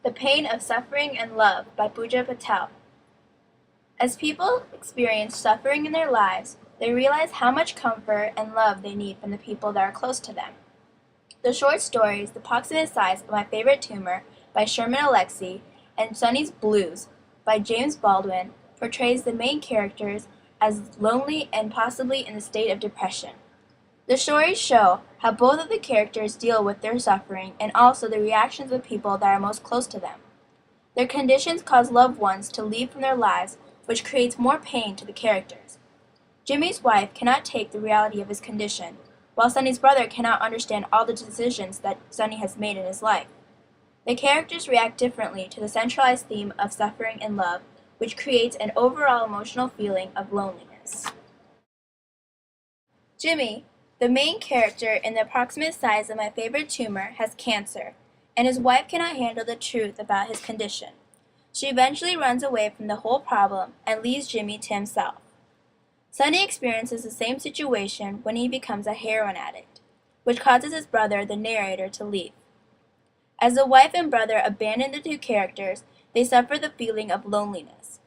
The Pain of Suffering and Love by Puja. As people experience suffering in their lives, they realize how much comfort and love they need from the people that are close to them. The short stories The Approximate Size of My Favorite Tumor by Sherman Alexie and Sonny's Blues by James Baldwin portrays the main characters as lonely and possibly in a state of depression. The stories show how both of the characters deal with their suffering and also the reactions of people that are most close to them. Their conditions cause loved ones to leave from their lives, which creates more pain to the characters. Jimmy's wife cannot take the reality of his condition, while Sonny's brother cannot understand all the decisions that Sonny has made in his life. The characters react differently to the centralized theme of suffering and love, which creates an overall emotional feeling of loneliness. Jimmy, the main character in The Approximate Size of My Favorite Tumor, has cancer, and his wife cannot handle the truth about his condition. She eventually runs away from the whole problem and leaves Jimmy to himself. Sonny experiences the same situation when he becomes a heroin addict, which causes his brother, the narrator, to leave. As the wife and brother abandon the two characters, they suffer the feeling of loneliness.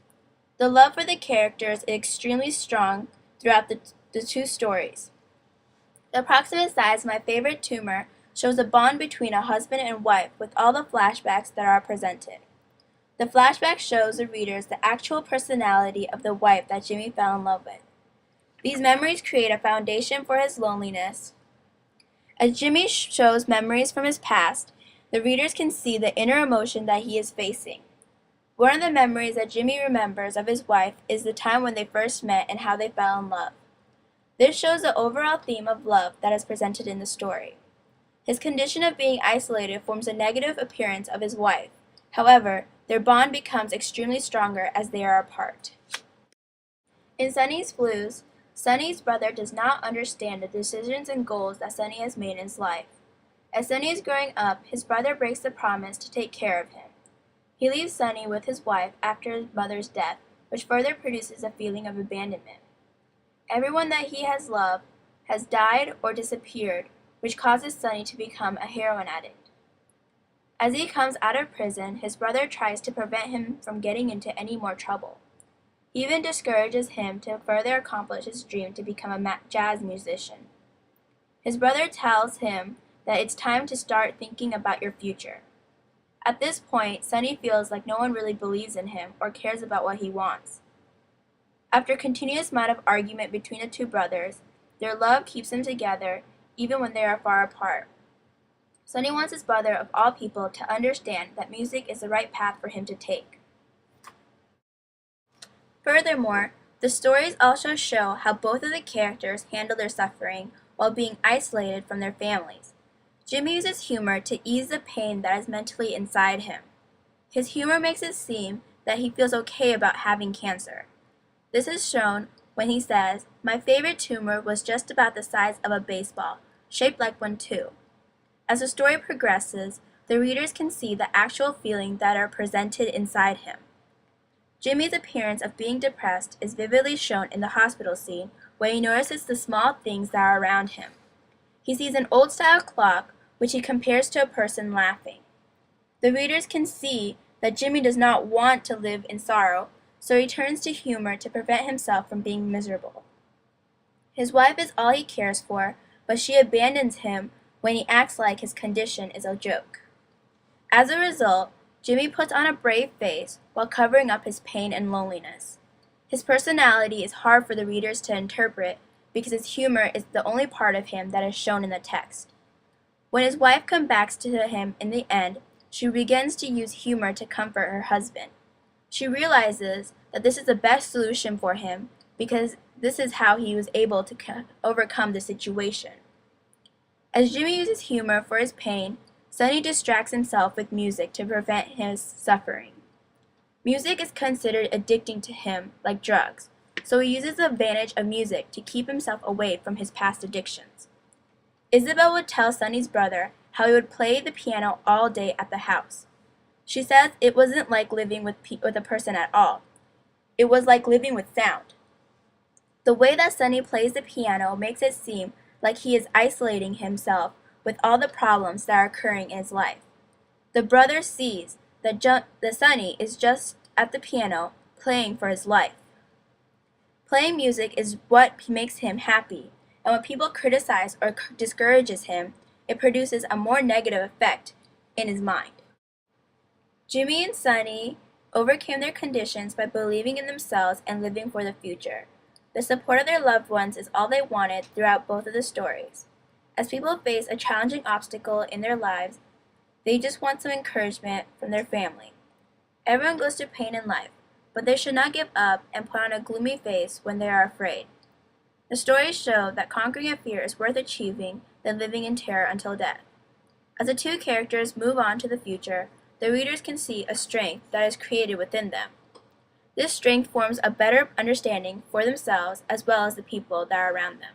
The love for the characters is extremely strong throughout the two stories. The Approximate Size of My Favorite Tumor shows a bond between a husband and wife with all the flashbacks that are presented. The flashback shows the readers the actual personality of the wife that Jimmy fell in love with. These memories create a foundation for his loneliness. As Jimmy shows memories from his past, the readers can see the inner emotion that he is facing. One of the memories that Jimmy remembers of his wife is the time when they first met and how they fell in love. This shows the overall theme of love that is presented in the story. His condition of being isolated forms a negative appearance of his wife. However, their bond becomes extremely stronger as they are apart. In Sonny's Blues, Sonny's brother does not understand the decisions and goals that Sonny has made in his life. As Sonny is growing up, his brother breaks the promise to take care of him. He leaves Sonny with his wife after his mother's death, which further produces a feeling of abandonment. Everyone that he has loved has died or disappeared, which causes Sonny to become a heroin addict. As he comes out of prison, his brother tries to prevent him from getting into any more trouble. He even discourages him to further accomplish his dream to become a jazz musician. His brother tells him that it's time to start thinking about your future. At this point, Sonny feels like no one really believes in him or cares about what he wants. After a continuous amount of argument between the two brothers, their love keeps them together even when they are far apart. Sonny wants his brother, of all people, to understand that music is the right path for him to take. Furthermore, the stories also show how both of the characters handle their suffering while being isolated from their families. Jimmy uses humor to ease the pain that is mentally inside him. His humor makes it seem that he feels okay about having cancer. This is shown when he says, "My favorite tumor was just about the size of a baseball, shaped like one too." As the story progresses, the readers can see the actual feelings that are presented inside him. Jimmy's appearance of being depressed is vividly shown in the hospital scene where he notices the small things that are around him. He sees an old-style clock, which he compares to a person laughing. The readers can see that Jimmy does not want to live in sorrow, so he turns to humor to prevent himself from being miserable. His wife is all he cares for, but she abandons him when he acts like his condition is a joke. As a result, Jimmy puts on a brave face while covering up his pain and loneliness. His personality is hard for the readers to interpret because his humor is the only part of him that is shown in the text. When his wife comes back to him in the end, she begins to use humor to comfort her husband. She realizes that this is the best solution for him because this is how he was able to overcome the situation. As Jimmy uses humor for his pain, Sonny distracts himself with music to prevent his suffering. Music is considered addicting to him, like drugs, so he uses the advantage of music to keep himself away from his past addictions. Isabel would tell Sonny's brother how he would play the piano all day at the house. She says it wasn't like living with a person at all. It was like living with sound. The way that Sonny plays the piano makes it seem like he is isolating himself with all the problems that are occurring in his life. The brother sees that Sunny is just at the piano playing for his life. Playing music is what makes him happy, and when people criticize or discourages him, it produces a more negative effect in his mind. Jimmy and Sunny overcame their conditions by believing in themselves and living for the future. The support of their loved ones is all they wanted throughout both of the stories. As people face a challenging obstacle in their lives, they just want some encouragement from their family. Everyone goes through pain in life, but they should not give up and put on a gloomy face when they are afraid. The stories show that conquering a fear is worth achieving than living in terror until death. As the two characters move on to the future, the readers can see a strength that is created within them. This strength forms a better understanding for themselves as well as the people that are around them.